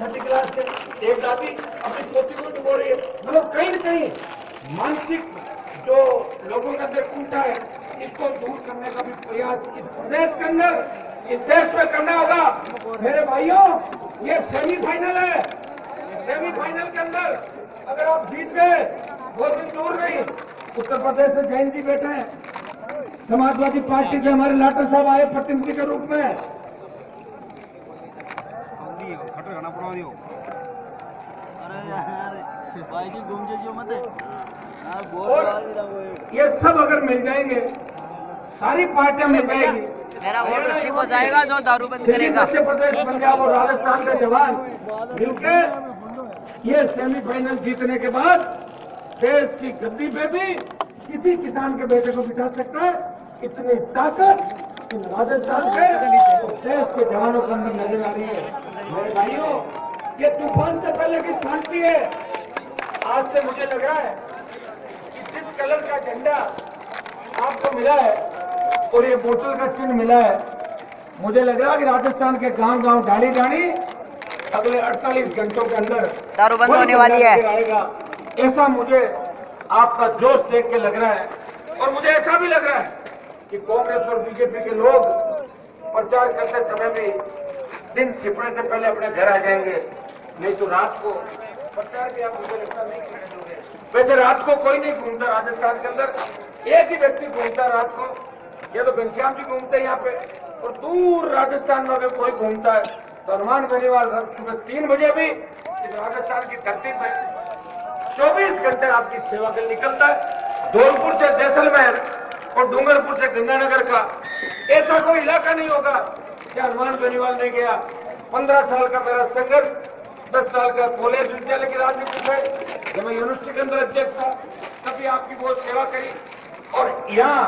छठी class के एक दादी अपनी पोती को डुबो रही है। मतलब कहीं न कहीं मानसिक जो लोगों के अंदर कुंठा है, इसको दूर करने का भी प्रयास इस प्रदेश के अंदर, इस देश में करना होगा। मेरे भाइयों, ये सेमीफाइनल है। सेमीफाइनल के अंदर अगर आप जीत गए, बहुत दिन दूर नहीं, उत्तर प्रदेश से जैन जी बैठे हैं, समाजवादी पार्टी से हमारे लाटर साहब आए प्रतिनिधि के रूप में। ये सब अगर मिल जाएंगे, सारी पार्टियां मिल जाएंगी, मेरा वोट उसी को जाएगा जो दारू बंद करेगा। मध्य प्रदेश, पंजाब और राजस्थान के जवान मिलके ये सेमीफाइनल जीतने के बाद देश की गद्दी पे भी किसी किसान के बेटे को बिठा सकता है। इतनी ताकत इन राजस्थान के और देश के जवानों के अंदर नजर आ रही है। मेरे भाइयों, ये तूफान से पहले की शांति है। आज से मुझे लग रहा है कि जिस कलर का झंडा आपको मिला है और ये बोतल का चिन्ह मिला है, मुझे लग रहा है कि राजस्थान के गांव-गांव, डाली-डाली अगले 48 घंटों के अंदर दारू बंद होने वाली है। आएगा, ऐसा मुझे आपका जोश देख के लग रहा है। और मुझे ऐसा भी लग रहा है कि कांग्रेस और बीजेपी के लोग प्रचार करते समय भी दिन छिपने से पहले अपने घर आ जाएंगे, नहीं तो रात को प्रचार भी आप मुझे लगता नहीं करने दोगे। वैसे रात को कोई नहीं घूमता राजस्थान के अंदर, एक ही व्यक्ति घूमता रात को, ये तो घनश्याम जी घूमते हैं यहाँ पे, और दूर राजस्थान में अगर कोई घूमता है तो हनुमान बेनीवाल सुबह 3 बजे भी इस राजस्थान की धरती पर 24 घंटे आपकी सेवा के लिए निकलता है। धौलपुर से जैसलमेर और डूंगरपुर से गंगानगर का ऐसा कोई इलाका नहीं होगा कि हनुमान बेनीवाल नहीं गया। 15 साल का मेरा संघर्ष, 10 साल का कॉलेज विद्यालय की राजनीति है, जब मैं यूनिवर्सिटी के अंदर अध्यक्ष था तभी आपकी बहुत सेवा करी। और यहाँ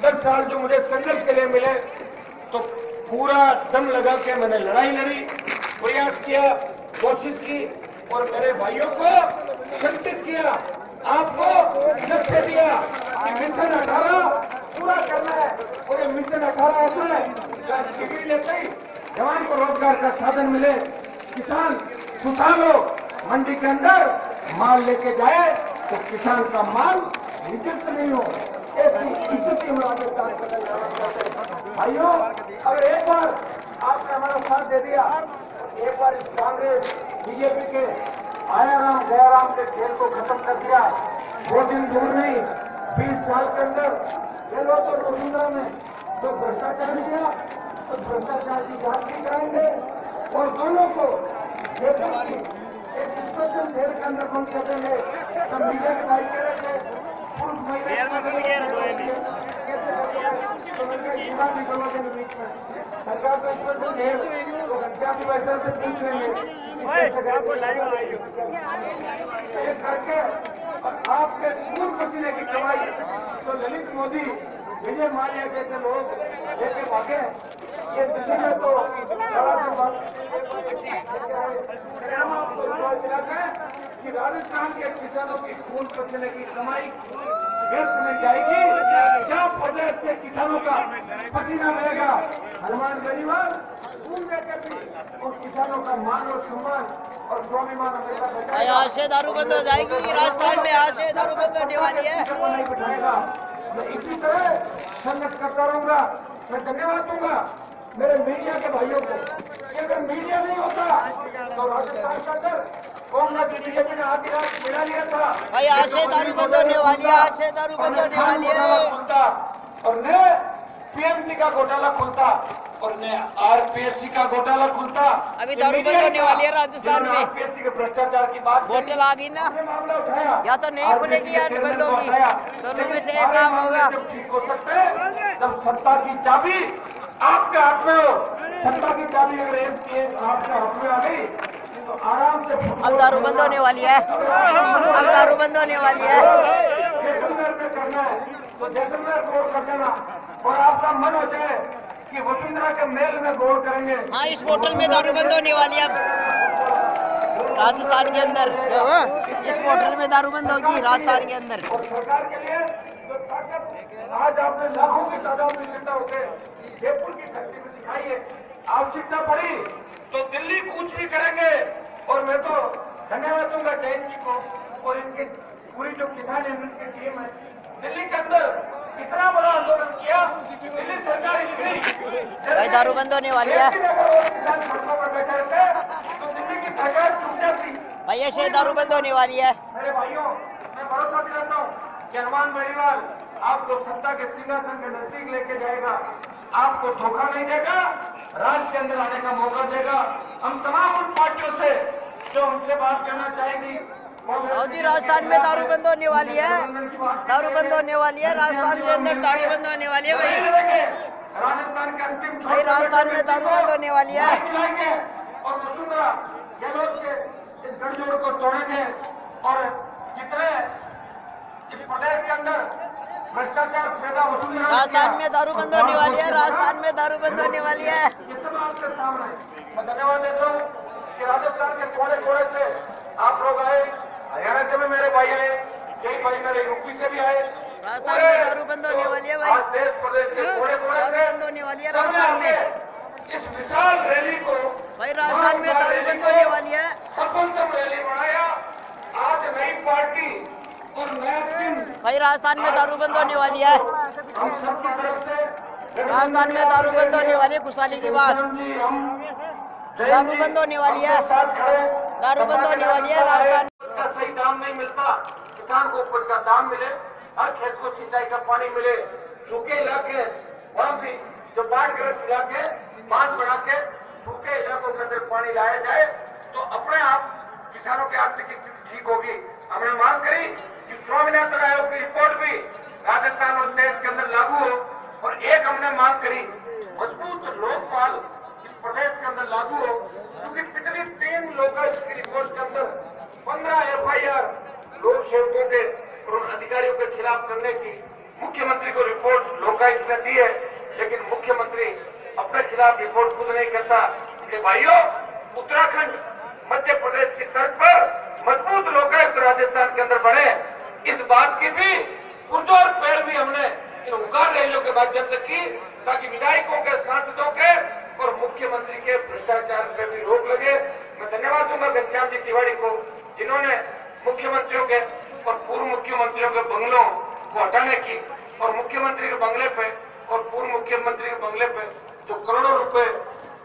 10 साल जो मुझे संघर्ष के लिए मिले, तो पूरा दम लगा के मैंने लड़ाई लड़ी, प्रयास किया, कोशिश की और मेरे भाइयों को संतुष्ट किया, आपको लक्ष्य दिया कि मिशन 18 पूरा करना है। और ये मिशन 18 ऐसा है जहाँ डिग्री लेते ही जवान को रोजगार का साधन मिले, किसान खुशहाल हो, मंडी के अंदर माल लेके जाए तो किसान का माल रिजेक्ट नहीं हो, ऐसी स्थिति में राजस्थान भाइयों, अगर एक बार आपने हमारा साथ दे दिया, एक बार इस कांग्रेस बीजेपी के आया राम गया राम के खेल को खत्म कर दिया, बहुत दिन दूर नहीं, 20 साल के अंदर ये लोग तो वसुंधरा में जो भ्रष्टाचार किया तो भ्रष्टाचार की जांच भी कराएंगे और दोनों को एक स्पेशल जेल के अंदर बंद कर देंगे। सब मीडिया के भाई कह रहे थे पुरुष सरकार को स्पेशल जेल तो घंटा वैसे से पूछ लेंगे करके और आपके खून पसीने की कमाई तो ललित मोदी, विजय माल्या जैसे लोग लेके भागे। ये दिल्ली में तो कि राजस्थान के किसानों की खून पसीने की कमाई व्यर्थ में जाएगी। क्या प्रदेश के किसानों का पसीना बहेगा, हनुमान बेनीवाल खून देकर भी और किसानों का मान और सम्मान और स्वाभिमान हमेशा बचाएगा। यहाँ से दारू बंद हो जाएगी राजस्थान में, यहाँ से दारू बंद होने वाली है। नहीं बिठाएगा, मैं इसी तरह संघर्ष करता रहूंगा। मैं धन्यवाद दूंगा मेरे मीडिया के भाइयों को। अगर मीडिया नहीं होता तो राजस्थान का अंदर कांग्रेस बीजेपी ने आधी रात मिला लिया था। भाई आज से दारू बंद होने वाली है, आज से दारू बंद होने वाली है। और न पीएमसी का घोटाला खुलता और न आरपीएससी का घोटाला खुलता। अभी दारू बंद होने वाली है राजस्थान में। आरपीएससी के भ्रष्टाचार की बात बोतल आ गई ना, मामला उठाया, या तो नहीं खुलेगी या बंद होगी, दोनों में से एक काम होगा। ठीक हो सकते हैं जब सत्ता की चाबी आपके हाथ में हो। सत्ता की चाबी अगर आपके हाथ में आ गई तो आराम से अब दारू बंद होने वाली है, अब दारू बंद होने वाली है। जैसलमेर में करना है तो जैसलमेर गौर कर देना और आपका मन हो जाए कि वसुंधरा के मेल में गौर करेंगे। हाँ, इस होटल में दारू बंद होने वाली है अब राजस्थान के अंदर, इस होटल में दारू बंद होगी राजस्थान के अंदर। और सरकार के लिए जो ताकत आज आपने लाखों की तादाद में इकट्ठा होकर जयपुर की धरती में दिखाई है, आवश्यकता पड़ी तो दिल्ली कूच भी करेंगे, इनकी पूरी जो किसान यूनियन की टीम है, दिल्ली के अंदर इतना बड़ा आंदोलन किया, दिल्ली सरकार भाई दारू बंद होने वाली है किसान सड़कों पर बैठे थे तो दिल्ली की सरकार चुप जाती। भाई ये शे दारू बंद होने वाली है। मेरे भाइयों, मैं भरोसा दिलाता हूँ कि हनुमान बेनीवाल आपको सत्ता के सिंहासन के नजदीक लेके जाएगा, आपको धोखा नहीं देगा, राज्य के अंदर आने का मौका देगा। हम तमाम उन पार्टियों से जो हमसे बात करना चाहेंगी, और जी राजस्थान में दारू बंद होने वाली है, दारू बंद होने वाली है, राजस्थान के अंदर दारू बंद होने वाली है भाई। राजस्थान के अंतिम भाई राजस्थान में दारू बंद होने वाली है। और वसुंधरा गहलोत के इस गठजोड़ को तोड़ेंगे और जितने इस प्रदेश के अंदर भ्रष्टाचार पैदा वसुंधरा राजस्थान में दारू बंद होने वाली है, राजस्थान में दारू बंद होने वाली है। ये सब आपके सामने मैं धन्यवाद देता हूँ कि राजस्थान के कोने कोने से आप लोग आए, हरियाणा से भी मेरे भाई आए, कई भाई मेरे यूपी से भी आए। राजस्थान में दारू बंद होने वाली है भाई, आज देश प्रदेश के कोने कोने दारू से बंद होने वाली है राजस्थान में। इस विशाल रैली को भाई राजस्थान में दारू बंद होने वाली है। सफलतम रैली बनाया। आज नई पार्टी और नया दिन भाई राजस्थान में दारू बंद होने वाली है, हम सबकी तरफ से राजस्थान में दारू बंद होने वाली है। खुशहाली की बात, दारू बंद होने वाली है, दारू बंद होने वाली है राजस्थान। का सही दाम नहीं मिलता, किसान को उपज का दाम मिले, हर खेत को सिंचाई का पानी मिले, सूखे इलाके वहाँ भी जो बाढ़ग्रस्त इलाके बांध बना के सूखे इलाकों के अंदर पानी लाया जाए तो अपने आप किसानों की आर्थिक स्थिति ठीक होगी। हमने मांग करी कि स्वामीनाथन आयोग की रिपोर्ट भी राजस्थान और देश के अंदर लागू हो, और एक हमने मांग करी मजबूत लोकपाल इस प्रदेश के अंदर लागू हो, क्योंकि पिछली 3 लोकायुक्त की रिपोर्ट के अंदर 15 FIR लोक सेवकों के और अधिकारियों के खिलाफ करने की मुख्यमंत्री को रिपोर्ट लोकायुक्त ने दी है, लेकिन मुख्यमंत्री अपने खिलाफ रिपोर्ट खुद नहीं करता। इसलिए भाइयों, उत्तराखंड मध्य प्रदेश की तर्ज पर मजबूत लोकायुक्त राजस्थान के अंदर बने, इस बात की भी पुरजोर पैरवी हमने इन हुंकार रैलियों के माध्यम से की, ताकि विधायकों के, सांसदों के और मुख्यमंत्री के भ्रष्टाचार पर भी रोक लगे। मैं धन्यवाद दूंगा घनश्याम जी तिवारी को, जिन्होंने मुख्यमंत्रियों के और पूर्व मुख्यमंत्रियों के बंगलों को हटाने की और मुख्यमंत्री के बंगले पे और पूर्व मुख्यमंत्री के बंगले पे जो करोड़ों रुपए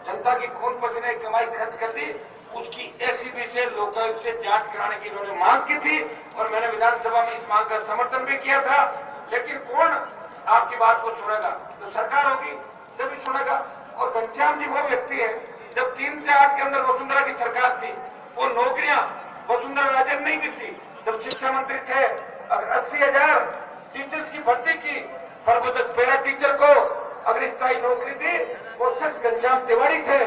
जनता की खून पसीने की कमाई खर्च कर दी, उसकी एसीबी से, लोकायुक्त से जांच कराने की इन्होंने मांग की थी और मैंने विधानसभा में इस मांग का समर्थन भी किया था। लेकिन कौन आपकी बात को सुनेगा? तो सरकार होगी तभी सुनेगा। और घनश्याम जी वो व्यक्ति है, जब 3 से 8 के अंदर वसुंधरा की सरकार थी, वो नौकरियां वसुंधरा राजे नहीं दी थी। जब शिक्षा मंत्री थे, अगर 80,000 टीचर्स की भर्ती की, प्रबंधक पैरा टीचर को अगर स्थायी नौकरी दी, वो शख्स घनश्याम तिवारी थे,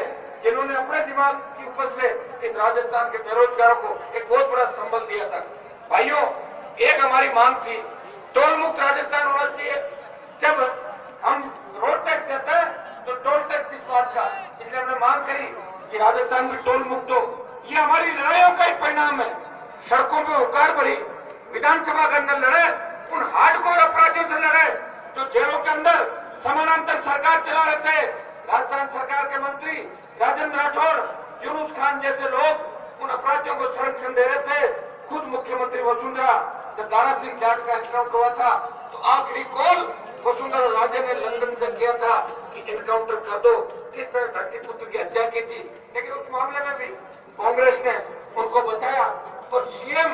जिन्होंने अपने दिमाग की उपज से इस राजस्थान के बेरोजगारों को एक बहुत बड़ा संबल दिया था। भाइयों, एक हमारी मांग थी, टोल मुक्त राजस्थान होना चाहिए। जब हम रोड टैक्स देते हैं तो टोल टैक्स किस बात का, इसलिए हमने मांग करी कि राजस्थान में टोल मुक्त हो। ये हमारी लड़ाइयों का ही परिणाम है। सड़कों पे हुंकार भरी, विधानसभा के अंदर लड़े, उन हार्डकोर अपराधियों से लड़े जो जेलों के अंदर समानांतर सरकार चला रहे थे। राजस्थान सरकार के मंत्री राजेंद्र राठौड़, यूनुस खान जैसे लोग उन अपराधियों को संरक्षण दे रहे थे। खुद मुख्यमंत्री वसुंधरा, जब दारा सिंह जाट का एनकाउंटर हुआ था तो आखिरी कॉल वसुंधरा राजे ने लंदन से किया था कि एनकाउंटर कर दो। किस तरह धरतीपुत्र की हत्या की थी, लेकिन उस मामले में भी कांग्रेस ने उनको बचाया। और सीएम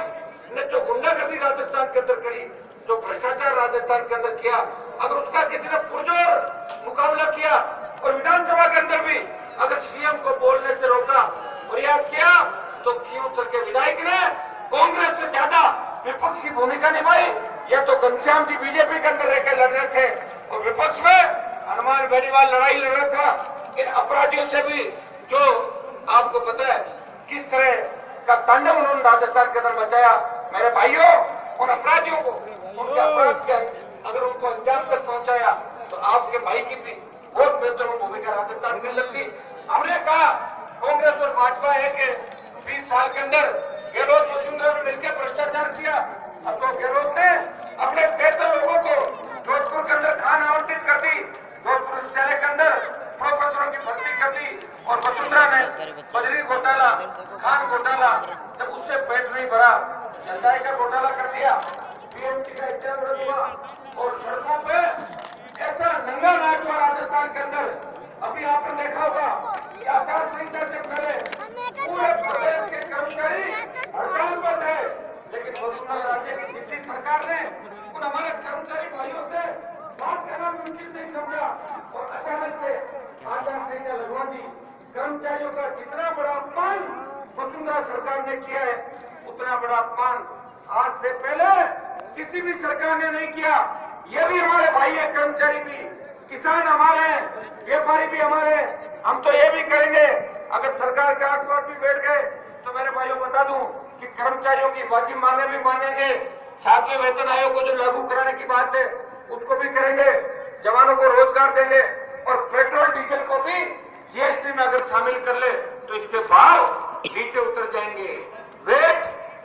ने जो गुंडागर्दी राजस्थान के अंदर करी, जो भ्रष्टाचार राजस्थान के अंदर किया, अगर उसका किसी ने पुरजोर मुकाबला किया और विधानसभा के अंदर भी अगर सीएम को बोलने से रोका, प्रयास किया, तो खींवसर के विधायक ने कांग्रेस से ज्यादा विपक्ष की भूमिका निभाई। या तो घनश्याम जी बीजेपी के अंदर रहकर लड़ रहे थे और विपक्ष में हनुमान बेनीवाल लड़ाई लड़ रहा था इन अपराधियों से भी, जो आपको पता है किस तरह का तांडव उन्होंने राजस्थान के अंदर मचाया। मेरे भाइयों, उन अपराधियों को, उनके अपराध के अगर उनको अंजाम तक पहुंचाया तो आपके भाई की भी बहुत महत्वपूर्ण भूमिका राजस्थान के अंदर थी। हमने कहा कांग्रेस और भाजपा है कि 20 साल के अंदर गहलोत वसुंधरा ने मिलकर भ्रष्टाचार किया। अब तो गहलोत ने अपने 73 लोगों को जोधपुर के अंदर खान आवंटित कर दी, जोधपुर विश्वविद्यालय के अंदर प्रोफेसरों की भर्ती कर दी, और वसुंधरा ने बजरी घोटाला, खान घोटाला, जब उससे पेट नहीं भरा, जलदाय का घोटाला कर दिया, पीएमसी का एग्जाम रद्द हुआ और सड़कों पे ऐसा नंगा नाच हुआ राजस्थान के अंदर। अभी आपने देखा होगा कि आचार संहिता से पहले पूरे प्रदेश के कर्मचारी हड़ताल पर थे, लेकिन वसुंधरा राज्य की दिल्ली सरकार ने उन हमारे कर्मचारी भाइयों से बात करना मुमकिन नहीं समझा और अचानक से आचार संहिता लगवा दी। कर्मचारियों का जितना बड़ा अपमान वसुंधरा सरकार ने किया है, उतना बड़ा अपमान आज से पहले किसी भी सरकार ने नहीं किया। ये भी हमारे भाई है, कर्मचारी भी, किसान हमारे हैं, व्यापारी भी हमारे हैं। हम तो ये भी करेंगे, अगर सरकार के आठ भी बैठ गए तो मेरे भाइयों बता दूं कि कर्मचारियों की वाजिब मांगे भी मानेंगे। 7वें वेतन आयोग को जो लागू कराने की बात है उसको भी करेंगे, जवानों को रोजगार देंगे और पेट्रोल डीजल को भी जीएसटी में अगर शामिल कर ले तो इसके भाव नीचे उतर जाएंगे। वेट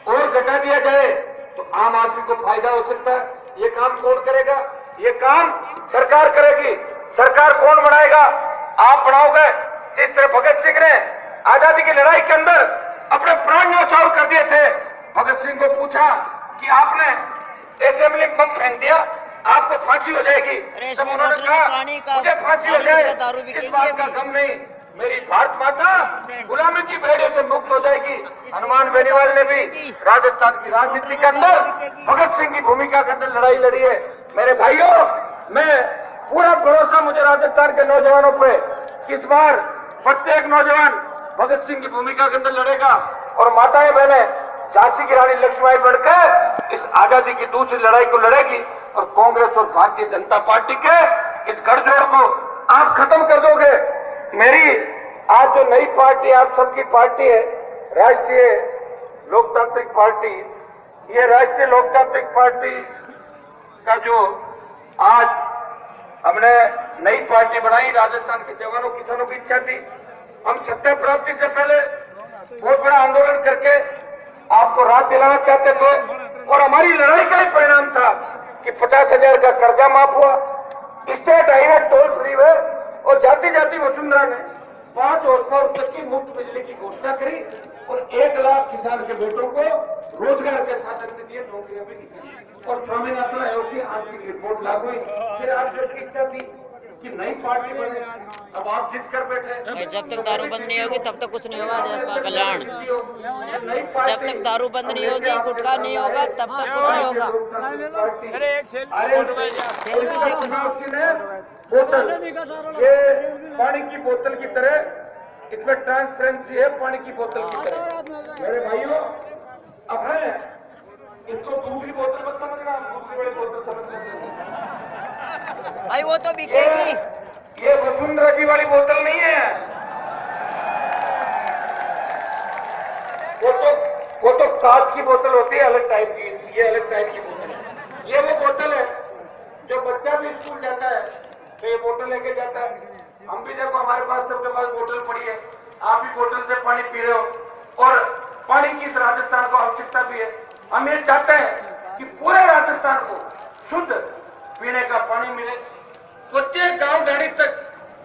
और घटा दिया जाए तो आम आदमी को फायदा हो सकता है। ये काम कौन करेगा? ये काम सरकार करेगी। सरकार कौन बनाएगा? आप बनाओगे। जिस तरह भगत सिंह ने आजादी की लड़ाई के अंदर अपने प्राण न्यौछावर कर दिए थे, भगत सिंह को पूछा कि आपने असेंबली में बम फेंक दिया, आपको फांसी हो जाएगी। तब उन्होंने कहा मुझे फांसी हो जाए, इस बात का गम नहीं, मेरी भारत माता गुलामी की भेड़ियों से मुक्त हो जाएगी। हनुमान बेनीवाल ने भी राजस्थान की राजनीति के अंदर भगत सिंह की भूमिका के अंदर लड़ाई लड़ी है। मेरे भाइयों, मैं पूरा भरोसा मुझे राजस्थान के नौजवानों पे, इस बार प्रत्येक नौजवान भगत सिंह की भूमिका के अंदर लड़ेगा और माताएं बहनें झांसी की रानी लक्ष्मीबाई बनकर इस आजादी की दूसरी लड़ाई को लड़ेगी और कांग्रेस और भारतीय जनता पार्टी के इस गठजोड़ को आप खत्म कर दोगे। मेरी आज जो नई पार्टी आप सबकी पार्टी है, राष्ट्रीय लोकतांत्रिक पार्टी, ये राष्ट्रीय लोकतांत्रिक पार्टी का जो आज हमने नई पार्टी बनाई, राजस्थान के जवानों किसानों की इच्छा थी। हम सत्ता प्राप्ति से पहले बहुत बड़ा आंदोलन करके आपको राहत दिलाना चाहते थे और हमारी लड़ाई का ही परिणाम था कि 50,000 का कर्जा माफ हुआ, स्टेट हाईवे टोल फ्री हुए और जाती जाती वसुंधरा ने 5 हॉर्सपावर तक की मुफ्त बिजली की घोषणा करी और 1 लाख किसान के बेटों को रोजगार के साधन में दिए, नौकरियां भी दी और स्वामीनाथन आयोग की आंतरिक रिपोर्ट लागू हुई। फिर आप जो इच्छा थी कि नई पार्टी बने, अब आप जिद कर बैठे। जब तक दारू बंद नहीं होगी तब तक कुछ नहीं होगा देश का कल्याण। जब तक दारू बंद नहीं होगी, गुटखा नहीं होगा, तब तक कुछ नहीं होगा। सेल्फी से कुछ बोतल, ये पानी की बोतल की तरह, इसमें ट्रांसपेरेंसी है पानी की बोतल की तरह। मेरे भाइयों, अब है इसको दूसरी बोतल मत समझना, दूसरी बड़ी बोतल समझ लेते भाई, वो तो बिकेगी। ये वसुंधरा जी वाली बोतल नहीं है, वो तो कांच की बोतल होती है, अलग टाइप की। ये अलग टाइप की बोतल है। ये वो बोतल है जो बच्चा भी स्कूल जाता है तो ये बोतल लेके जाता है। हम भी देखो, हमारे पास सबके पास बोतल पड़ी है, आप भी बोतल से पानी पी रहे हो और पानी की राजस्थान को आवश्यकता भी है। हम ये चाहते हैं कि पूरे राजस्थान को शुद्ध पीने का पानी मिले, प्रत्येक गांव गाड़ी तक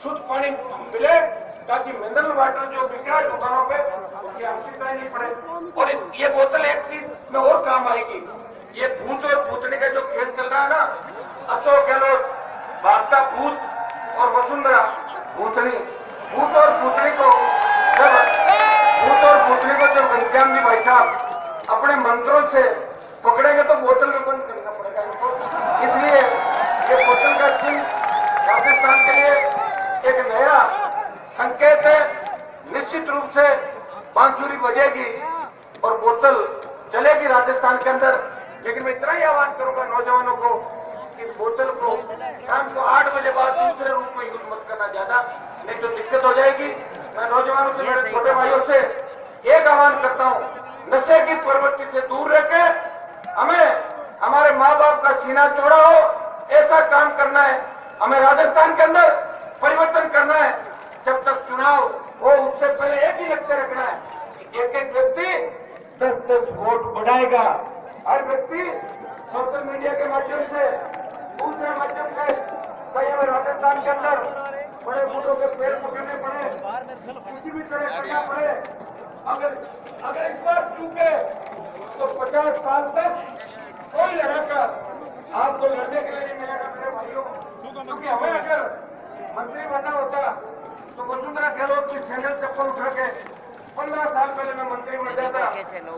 शुद्ध पानी मिले, ताकि मिनरल वाटर जो बिक रहा है दुकानों पे उसकी आवश्यकता नहीं पड़े। और ये बोतल एक चीज में और काम आएगी, ये भूत और भूतनी का जो खेल चल रहा है ना, अशोक गहलोत भाजपा भूत और वसुंधरा भूतनी, भूत और भूतनी को जब घनश्याम जी भाई साहब अपने मंत्रों से पकड़ेंगे तो बोतल में बंद करना पड़ेगा इनको। इसलिए ये बोतल का चिन्ह राजस्थान के लिए एक नया संकेत है। निश्चित रूप से बांसुरी बजेगी और बोतल चलेगी राजस्थान के अंदर। लेकिन मैं इतना ही आह्वान करूंगा नौजवानों को कि बोतल को शाम को 8 बजे बाद दूसरे रूप में यूज मत करना ज्यादा, नहीं तो दिक्कत हो जाएगी। मैं नौजवानों से, मेरे छोटे भाइयों से एक आह्वान करता हूँ, नशे की प्रवृत्ति से दूर रहकर हमें हमारे माँ बाप का सीना चौड़ा हो ऐसा काम करना है। हमें राजस्थान के अंदर परिवर्तन करना है। जब तक चुनाव हो उससे पहले एक ही लक्ष्य रखना है, एक एक व्यक्ति 10-10 वोट बढ़ाएगा। हर व्यक्ति सोशल मीडिया के माध्यम से, दूसरे माध्यम से, कहीं हमें राजस्थान के अंदर बड़े बूढ़ों के पैर पकड़ने पड़े, किसी भी तरह करना पड़े, अगर अगर इस बार चूके तो 50 साल तक कोई लड़ाकर आपको लड़ने के लिए नहीं मिलेगा मेरे भाइयों। क्योंकि हमें अगर मंत्री बनना होता तो वसुंधरा गहलोत की सैंडल चप्पल उठा के 15 साल पहले मैं मंत्री बन जाता।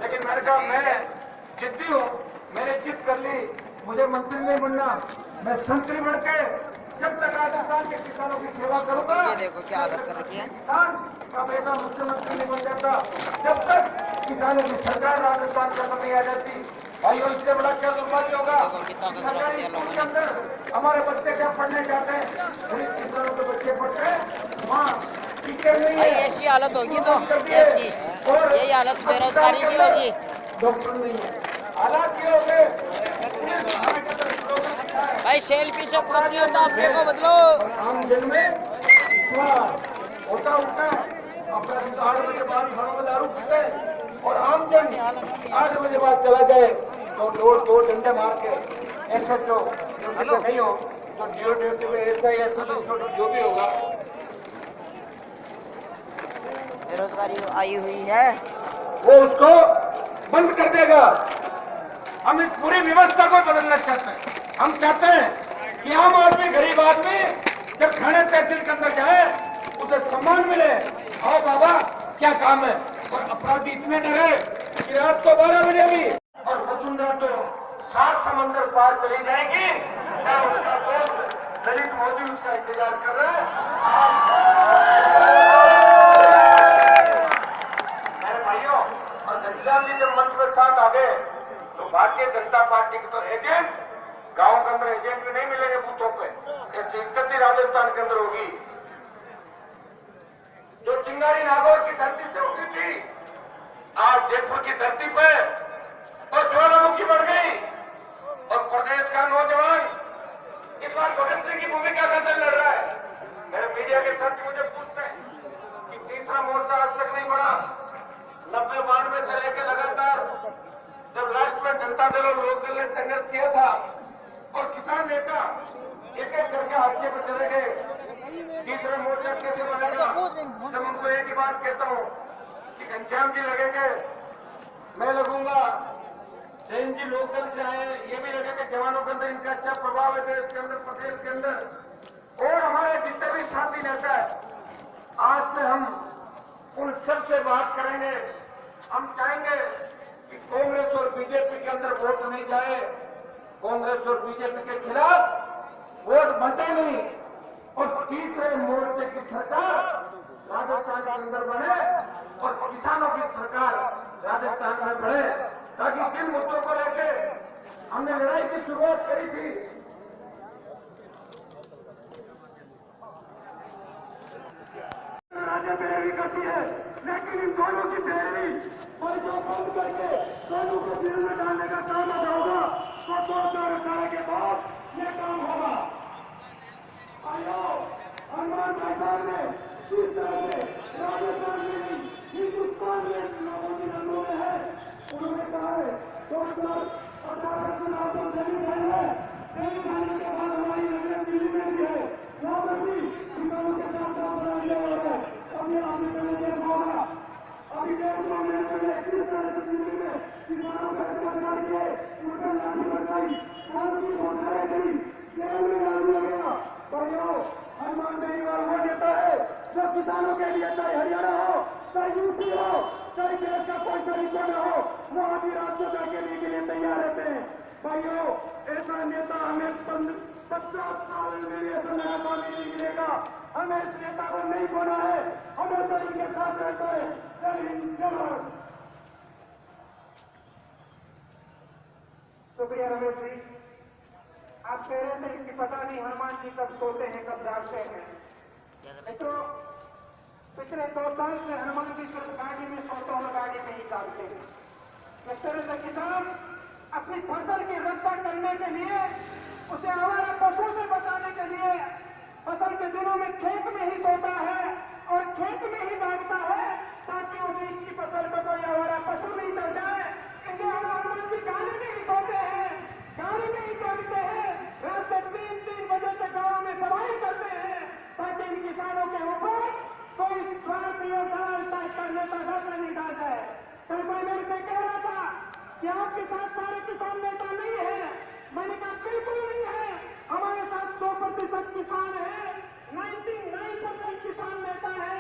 लेकिन मैंने कहा मैं जिद्दी हूँ, मैंने जिद कर ली, मुझे मंत्री नहीं बनना, मैं संतरी बन के जब तक राजस्थान के किसानों की सेवा करूंगा। ये देखो क्या हालत कर रखी है। किसान का बेटा मुख्यमंत्री नहीं बन जाता जब तक किसानों की सरकार राजस्थान के अंदर नहीं आ जाती। भाइयों इससे बड़ा क्या दुर्भाग्य होगा। सरकारी स्कूल के अंदर हमारे बच्चे क्या पढ़ने जाते हैं, गरीब किसानों के बच्चे पढ़ते हैं, वहाँ टीचर नहीं है, ऐसी हालत होगी तो देश की, यही हालत बेरोजगारी की होगी। डॉक्टर नहीं है, हालात ये हो गए। भाई सेल्फी से कुछ नहीं होता, अपने को बदलो। आम दिन में होता उठता है अपना 8 बजे बाद घरों में दारू पीते हैं और आम जन 8 बजे बाद चला जाए तो दो डंडे मार के SHO नहीं हो तो DO ड्यूटी में ऐसा जो भी होगा। बेरोजगारी आई हुई है, वो उसको बंद कर देगा। हम इस पूरी व्यवस्था को बदलना चाहते हैं। हम चाहते हैं कि आम आदमी, गरीब आदमी जब थाने तहसील के अंदर जाए उसे सम्मान मिले। आओ बाबा क्या काम है। और अपराधी इतने डरे कि रात को 12 बजे भी और वसुंधरा तो 7 समंदर पार चली जाएगी। क्या उसका दोस्त ललित मोदी उसका इंतजार कर रहा है। मेरे भाइयों और घनश्याम जी जब मंच में साथ आ गए तो भारतीय जनता पार्टी के तो एजेंट गांव के अंदर एजेंट भी नहीं मिलेंगे बूथों पे। ऐसी स्थिति राजस्थान के अंदर होगी। जो चिंगारी नागौर की धरती से उठी थी आज जयपुर की धरती पे और ज्वालामुखी बढ़ गई। और प्रदेश का नौजवान इस बार भगत सिंह की भूमिका का दल लड़ रहा है। मेरे मीडिया के साथी मुझे पूछते हैं कि तीसरा मोर्चा आज तक नहीं बढ़ा। 90-92 से लेकर लगातार जब राष्ट्र में जनता दल और लोक दल ने संघर्ष किया था और किसान नेता एक एक करके हादसे पर चले गए, तीसरा मोर्चा कैसे बनेगा। जब उनको एक ही बात कहता हूँ कि घनश्याम जी लगेंगे, मैं लगूंगा, जैन जी लोक दल से आए, ये भी लगेगा जवानों के अंदर इनका अच्छा प्रभाव है देश के अंदर, प्रदेश के अंदर। और हमारे जितने भी साथी नेता है आज से हम उन सबसे बात करेंगे। हम चाहेंगे कि कांग्रेस और बीजेपी के अंदर वोट नहीं जाए, कांग्रेस और बीजेपी के खिलाफ वोट बंटे नहीं और तीसरे मोर्चे की सरकार राजस्थान के अंदर बने और किसानों की सरकार राजस्थान में बढ़े। ताकि जिन मुद्दों को लेकर हमने लड़ाई की शुरुआत करी थी, राज्य पैरवी करती है, लेकिन इन दोनों की पैरवी और जो बंद करके दोनों को जेल में डालने का काम अगर होगा तो 2018 के बाद ये काम होगा। हनुमान सरकार ने किस तरह से राजस्थान में नहीं हिंदुस्तान में लोगों की रंगों में है। उन्होंने कहा है 2018 चुनाव तो जल्दी नहीं है, जल्दी आने के बाद हमारी नजर दिल्ली में भी है, वहां पर भी किसानों के साथ काम बना दिया गया है। अभी आपने पहले देखा होगा, अभी 1.5 महीने पहले किस तरह से दिल्ली में किसानों का समाचार किए, उनका लाठी बरसाई, कानूनी घोषणाएं करी, जेल में डाल दिया गया। भाइयों हनुमान बेनीवाल वो नेता है जो किसानों के लिए चाहे हरियाणा हो, चाहे यूपी हो, चाहे देश का कोई सा हिस्सा में हो, वो आधी रात को जाके के लिए तैयार रहते हैं। भाइयों ऐसा नेता हमें 50 साल में ऐसा नया पानी नहीं मिलेगा। हमें इस नेता को नहीं बोना है, हमें तो इनके साथ रहता है। जय हिंद, जय भारत। शुक्रिया रमेश जी। आप कह रहे थे कि पता नहीं हनुमान जी कब सोते हैं कब जागते हैं। मित्रों पिछले 2 साल से हनुमान जी सिर्फ गाड़ी में सोते और गाड़ी में ही जागते हैं। इस तरह से किसान अपनी फसल की रक्षा करने के लिए, उसे आवारा पशु से बचाने के लिए फसल के दिनों में खेत में ही सोता है और खेत में ही भागता है ताकि उसे इसकी फसल पर कोई आवारा पशु नहीं चल जाए। इसे हम हनुमान जी गाड़ी में ही सोते हैं, गाड़ी में ही जागते हैं, रात में 3-3 बजे तक गाँव में सवारी करते हैं ताकि इन किसानों के ऊपर कोई स्वार्थी और दलाल करने का रास्ता नहीं डाल जाए। कल कोई मेरे से कह रहा था कि आपके साथ सारे किसान नेता नहीं है। मैंने कहा बिल्कुल नहीं है, हमारे साथ 100% किसान है, 99% किसान नेता है,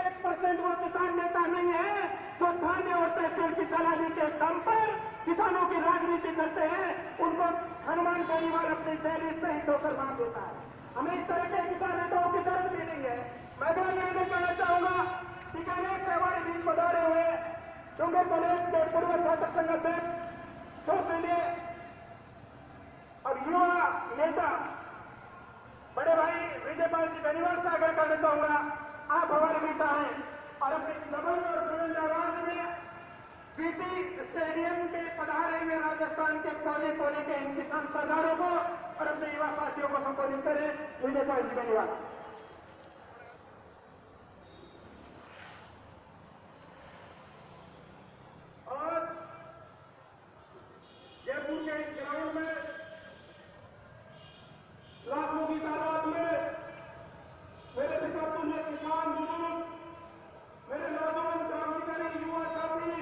1% वो किसान नेता नहीं है जो थाने और तहसील की चलाने के दम पर किसानों की राजनीति करते हैं। उनको हनुमान परिवार अपनी शैली से ही ठोकर मार देता है। हमें इस तरह के किसान नेताओं की जरूरत भी नहीं है। मैं अगला निर्णय कहना चाहूंगा, बीकानेर से हमारे बीच पधारे हुए डूंगर कॉलेज के पूर्व छात्र संघ अध्यक्ष छोटे और युवा नेता बड़े भाई विजयपाल जी बेनीवाल से आग्रह करना चाहूंगा, आप हमारे बीच आए और अपनी दबंग और बुलंद आवाज में पीटी स्टेडियम के पधारे हुए राजस्थान के कोने कोने के इन किसान सरदारों को और अपने युवा साथियों को संबोधित करें। विजयपाल जी बेनीवाल। और जयपुर के इस ग्राउंड में लाखों की तादाद में मेरे पिता तुल्य किसान बुजुर्ग, मेरे नौजवान क्रांतिकारी युवा साथी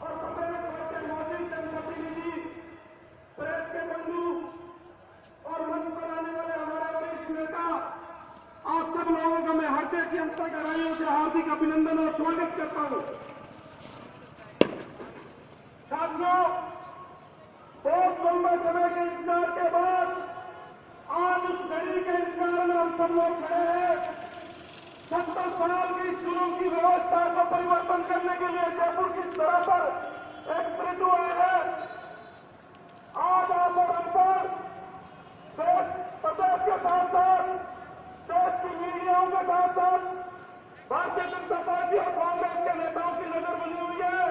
और कांग्रेस के मौजूद जनप्रतिनिधि, प्रेस के बंधु और मंच पर आने वाले हमारे वरिष्ठ नेता, आप सब लोगों का मैं हृदय की अंतर्गहराइयों से हार्दिक अभिनंदन और स्वागत करता हूं। साथियों, बहुत लंबे समय के इंतजार के बाद आज उस घड़ी के इंतजार में हम सब लोग खड़े हैं। 70 साल की इस जुलूम की व्यवस्था को परिवर्तन करने के लिए जयपुर की तरह पर एकत्रित हुए हैं। आज आप और हम पर देश प्रदेश के साथ साथ देश की मीडियाओं के साथ साथ भारतीय जनता पार्टी और कांग्रेस के नेताओं की नजर बनी हुई है।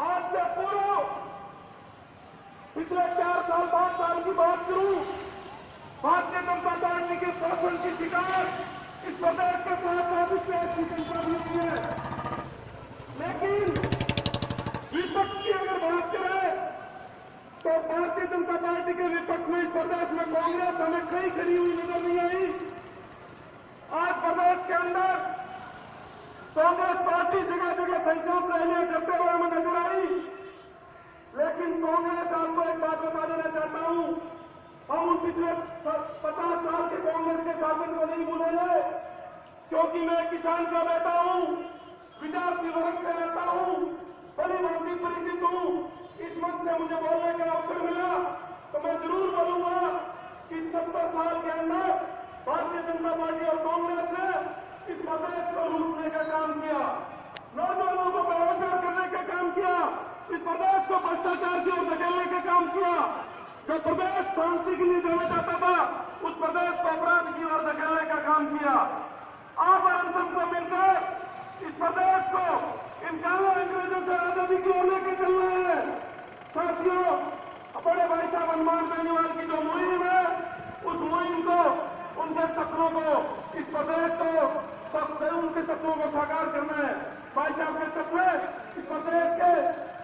आज से पूर्व पिछले 4 साल 5 साल की बात करूं, भारतीय जनता पार्टी के शासन की शिकायत इस प्रदेश के साथ साथ इस देश की जनता भी हुई है। लेकिन विपक्ष की अगर बात करें तो भारतीय जनता पार्टी के विपक्ष में इस प्रदेश में कांग्रेस हमें कहीं खड़ी हुई नजर नहीं आई। आज प्रदेश के अंदर कांग्रेस पार्टी जगह जगह संकल्प रैलियां करते हुए हमें नजर आई। लेकिन कांग्रेस, आपको एक बात बता देना चाहता हूं, हम उन पिछले 50 साल के कांग्रेस के शासन को नहीं भूलेंगे, क्योंकि मैं किसान का बेटा हूं, विद्यार्थी वर्ग से रहता हूं, बड़ी भांति परिचित हूं। इस मंच से मुझे बोलने का अवसर मिला तो मैं जरूर बोलूंगा कि 70 साल के अंदर भारतीय जनता पार्टी और कांग्रेस ने इस प्रदेश को लूटने का काम किया, नौजवानों को बेरोजगार करने का काम किया, इस प्रदेश को भ्रष्टाचार की ओर धकेलने का काम किया। जो प्रदेश शांति के लिए जाना चाहता था, उस प्रदेश को अपराध की ओर धकेलने का काम किया। आप और हम सबको मिलकर इस प्रदेश को इन काले अंग्रेजों से आजादी की ओर लेकर चलना है। साथियों, बड़े भाई साहब हनुमान बेनीवाल की जो मुहिम है, उस मुहिम को, उनके सपनों को, इस प्रदेश को सबसे उनके सपनों को साकार करना है। भाई साहब के सपने इस प्रदेश के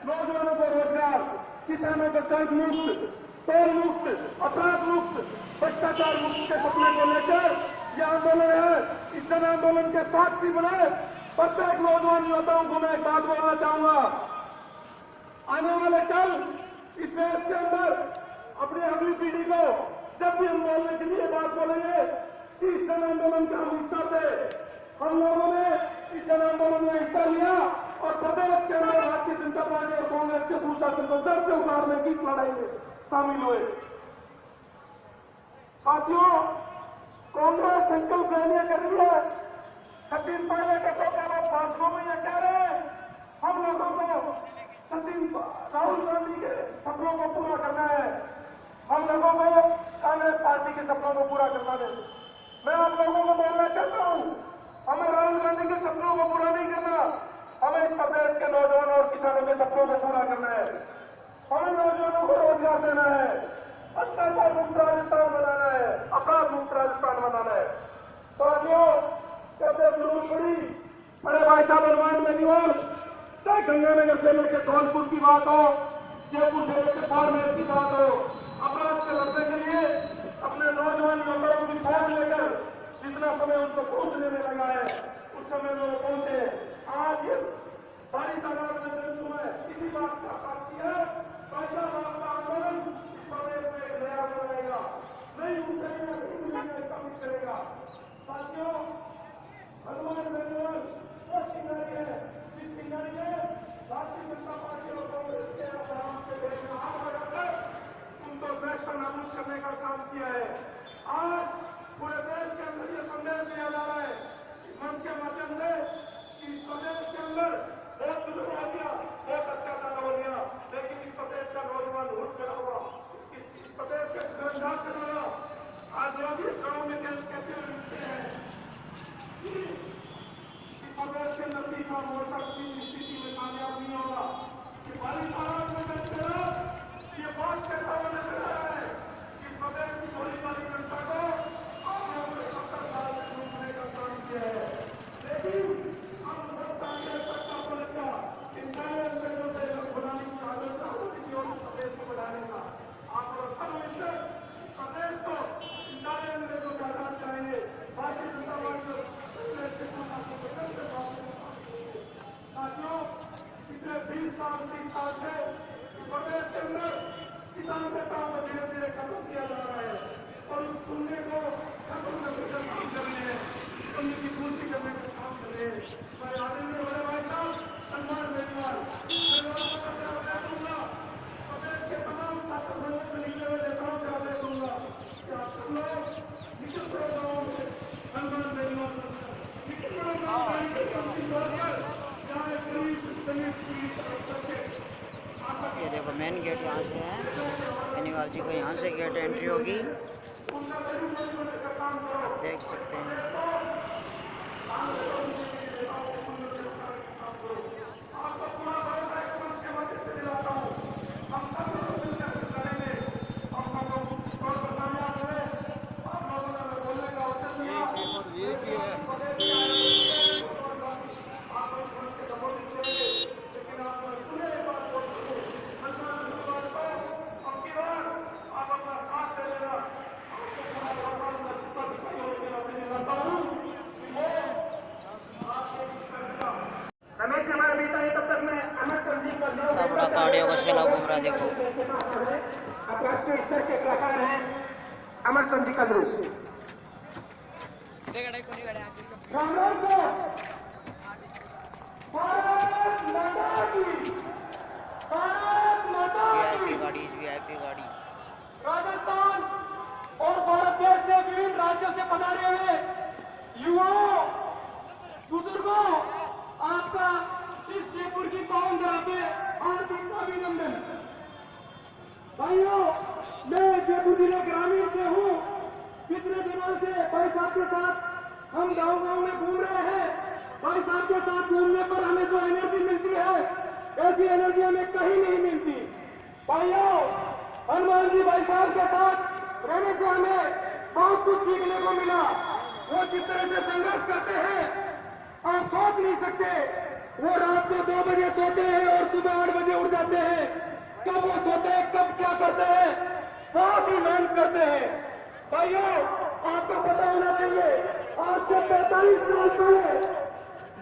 नौजवानों को रोजगार, किसानों को कर्ज मुक्त, टोल मुक्त, अपराध मुक्त, भ्रष्टाचार मुक्त के सपने को लेकर यह आंदोलन है। इस जन आंदोलन के साक्षी बने प्रत्येक नौजवान युवताओं को मैं एक बात बोलना चाहूंगा, आने वाले कल इस देश के अंदर अपनी अगली पीढ़ी को जब भी हम बोलने के लिए बात बोलेंगे कि इस जन आंदोलन का हम हिस्सा थे, हम लोगों ने इस जन आंदोलन में हिस्सा लिया और प्रदेश के अंदर भारतीय जनता पार्टी और कांग्रेस के दुशासन को जड़ से उतारने की इस लड़ाई में शामिल हुए। साथियों, कांग्रेस संकल्प रैलियां कर रही है। सचिन पायलट के तो लोग भाषणों में यह कह रहे हैं, हम लोगों को राहुल गांधी के सपनों को पूरा करना है, हम लोगों को कांग्रेस पार्टी के सपनों को पूरा करना है। मैं आप लोगों को बोलना चाहता हूं, हमें राहुल गांधी के सपनों को पूरा नहीं करना, हमें इस प्रदेश के नौजवानों और किसानों के सपनों को पूरा करना है। हमें नौजवानों को रोजगार देना है, भ्रष्टाचार मुक्त राजस्थान बनाना है, अपराध मुक्त राजस्थान बनाना है। साथियों, कहते जरूर पड़ी, बड़े भाई साहब हनुमान बेनीवाल, चाहे गंगानगर से लेकर धौलपुर की बात हो, जयपुर से लेकर बाड़मेर की बात हो, अपराध से लड़ने के लिए अपने नौजवान युवकों की फौज लेकर जितना समय उनको पहुंचने में लगा है, उस समय में वो पहुंचे। आज 20 साल 30 साल से इस प्रदेश के अंदर किसान नेताओं को धीरे धीरे खत्म किया जा रहा है और उस सुनने को खत्म करने का काम कर रहे हैं, उनकी पूर्ति करने का काम कर रहे हैं। मैं आदरणीय बड़े भाई साहब सन्मान बेनीवाल दूंगा, प्रदेश के तमाम छात्र संघों से निकले हुए नेताओं से आदेश दूंगा कि आप सब लोग निकट गाँव में सन्मान बेनीवाल ये देखो मेन गेट यहाँ से है, बेनीवाल जी को यहाँ से गेट एंट्री होगी, देख सकते हैं। बड़ा गाड़ियों का शैला घूम रहा है, देखो राष्ट्रीय स्तर के कलाकार हैं अमर चंद जी कदरू। राम राम सर, भारत माता की, भारत माता की। वीआईपी गाड़ी राजस्थान और भारत देश से विभिन्न राज्यों से पधारे हुए युवाओं बुजुर्गों, आपका इस जयपुर की पावन धरा पे हार्दिक अभिनंदन। भाइयों, मैं जयपुर जिले ग्रामीण से हूँ। पिछले दिनों से भाई साहब के साथ हम गांव-गांव में घूम रहे हैं। भाई साहब के साथ घूमने पर हमें जो एनर्जी मिलती है, ऐसी एनर्जी हमें कहीं नहीं मिलती। भाइयों, हनुमान जी भाई साहब के साथ रहने से हमें बहुत कुछ सीखने को मिला। वो जिस तरह से संघर्ष करते हैं आप सोच नहीं सकते। वो रात को 2 बजे सोते हैं और सुबह 8 बजे उठ जाते हैं। कब वो सोते हैं, कब क्या करते हैं, बहुत ही मेहनत करते हैं। भाइयों, आपको पता होना चाहिए, आज से 45 साल पहले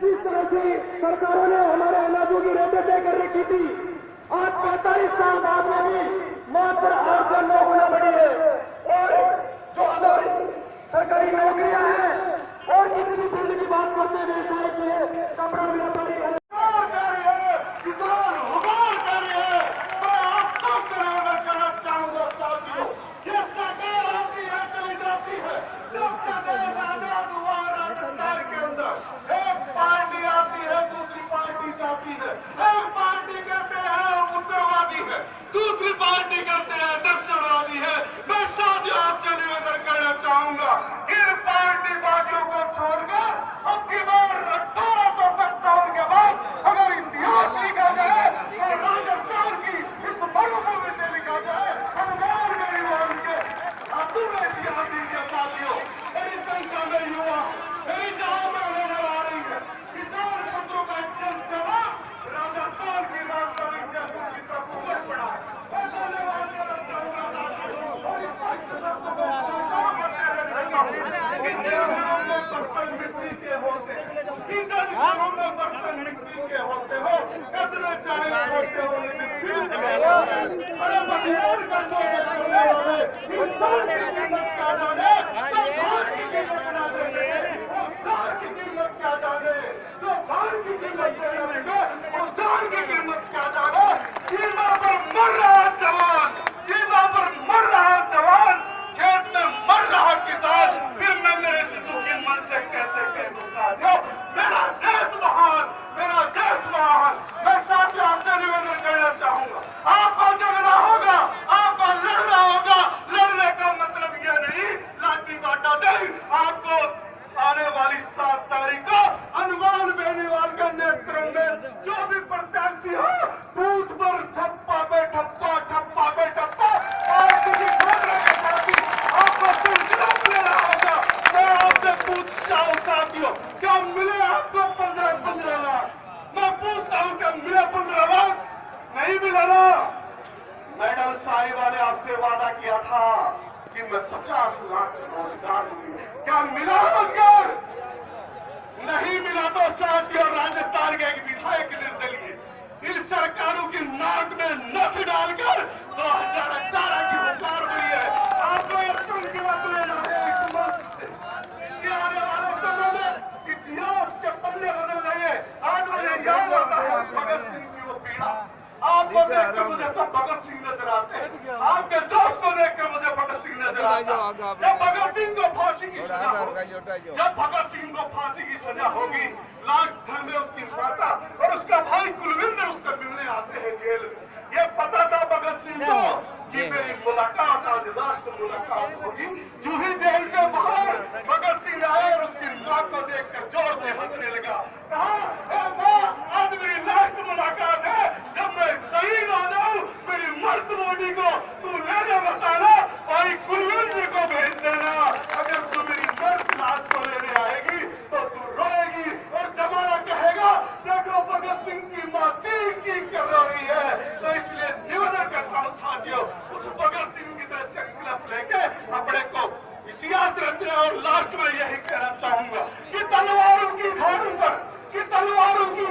जिस तरह से सरकारों ने हमारे अनाजों की रेटें तय कर रखी थी, आज 45 साल बाद में भी मात्र 8 से 9 गुना बढ़ी है। और जो हमारी सरकारी नौकरियां हैं और किसी भी फील्ड की बात करते हैं, व्यवसाय के कपड़ा व्यापारी किसान हुकार कर रहे हैं। मैं आप सबसे निवेदन करना चाहूंगा साथियों, ये सरकार आती है चली जाती है। जब प्रदेश आजाद हुआ राजस्थान के अंदर एक पार्टी आती है, दूसरी पार्टी जाती है। एक पार्टी कहते हैं उत्तरवादी है, दूसरी पार्टी कहते हैं दक्षिणवादी है। मैं साथियों आपसे निवेदन करना चाहूंगा, इन पार्टी बाजियों को छोड़कर अब की बार 1857 के बाद अगर इतिहास लिखा जाए तो राजस्थान की इस मरुभूमि से लिखा जाए। हनुमान बेनीवाल के अधूरे इतिहास के साथियों, बड़ी संख्या में युवा मेरी जहां में नजर आ रही है। किसान पुत्रों का जन जवाब राजस्थान की राजधानी जयपुर की तरफ उमड़ पड़ा है। मैं धन्यवाद देना चाहूंगा साथियों और इस पक्ष सबको बर्तन मिट्टी के होते, कितने घरों में बर्तन मिट्टी के होते हो, कितने चाय होते हो मिट्टी के। अरे बलिदान का जो करने वाले इंसान की कीमत क्या जाने, जो भार की कीमत ना जाने, और जान की कीमत क्या जाने, जो भार की कीमत क्या जानेगा और जान की कीमत क्या जाने। सीमा पर मर रहा जवान, सीमा पर मर रहा जवान, खेत में मर रहा किसान, फिर मैं मेरे दुखी मन से कैसे कहूं साथियों, मेरा देश महान, मेरा देश महान। मैं साथियों आपसे निवेदन करना चाहूंगा, आपको जगना होगा, आपको लड़ना होगा। लड़ने का मतलब यह नहीं लाठी काटा नहीं। आपको आने वाली 7 तारीख को हनुमान बेनीवाल के नेतृत्व में जो भी प्रत्याशी हो, बूथ पर ठप्पा पे ठप्पा, ठप्पा पे ठप्पा, और किसी दूसरे के साथी आपको सिलसिला लेना होगा। मैं आपसे पूछता हूँ साथियों, क्या मिले आपको 15 लाख? मैं पूछता हूँ क्या मिले 15 लाख? नहीं मिला ना। मैडम साहिबा ने आपसे वादा किया था कि मैं 50 लाख रोजगार दूंगी, क्या मिला रोजगार? नहीं मिला। तो साथियों, राजस्थान के एक विधायक निर्दलीय इस जब भगत सिंह को फांसी की सजा होगी, जब भगत सिंह को फांसी की सजा होगी, लाख घर में उसकी माता और उसका भाई कुलविंदर उससे मिलने आते हैं जेल में। ये पता था भगत सिंह को कि मेरी मुलाकात आज लास्ट मुलाकात होगी। जो ही जेल से बाहर भगत सिंह आए और उसकी मां को देखकर जोर से हंसने लगा, कहा, मां, आज मेरी लास्ट मुलाकात है, जब मैं शहीद हो जाऊं मेरी मर्द बॉडी को तू लेने बताना, भाई कुलविंदर को भेज देना। अगर तू मेरी मर्द लाश को लेने आएगी तो तू रोएगी और जमाना कहेगा देखो भगत सिंह की मां चीख चीख कर रही है। तो इसलिए निवेदन करता हूं साथियों, उस भगत सिंह की तरह संकल्प लेके अपने को इतिहास रचना। और लास्ट में यही कहना चाहूंगा कि तलवारों की धारों पर, कि तलवारों की